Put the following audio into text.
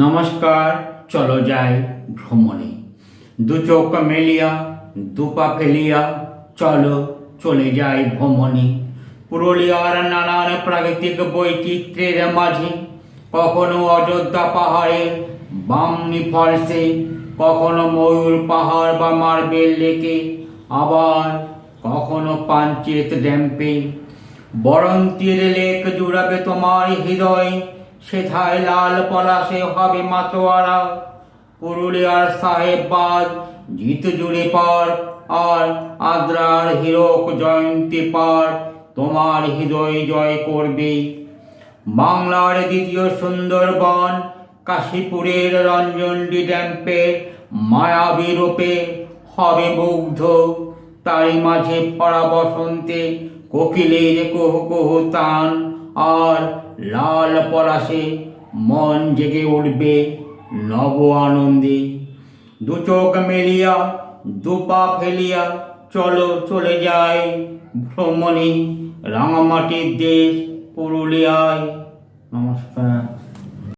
নমস্কার, চলো যাই ভ্রমণে। দু চোখ মেলিয়া দুপা ফেলিয়া চলো চলে যাই ভ্রমণে। পুরুলিয়ার নানান প্রাকৃতিক বৈচিত্র্যের মাঝে কখনো অযোধ্যা পাহাড়ের বামনি ফলসে, কখনো ময়ূর পাহাড় বা মার্বেল লেকে, আবার কখনো পাঞ্চেত ড্যাম্পে। বরন্তির লেক জুড়াবে তোমার হৃদয়, সেথায় লাল পলাশে হবে মাতোয়ারা। পুরুলিয়ার সাহেববাদ জিতজুড়ি পার্ক আর আদ্রার হীরক জয়ন্তী পার্ক তোমার হৃদয় জয় করবে। বাংলার দ্বিতীয় সুন্দরবন কাশীপুরের রঞ্জনডি ড্যাম্পের মায়াবী রূপে হবে মুগ্ধ। তারই মাঝে ভরা বসন্তে কোকিলের কুহু কুহু তান, আর লাল পলাশে মন জেগে উঠবে নব আনন্দে। দু চোখ মেলিয়া দুপা ফেলিয়া চলো চলে যাই ভ্রমণে, রাঙামাটির দেশ পুরুলিয়ায়। নমস্কার।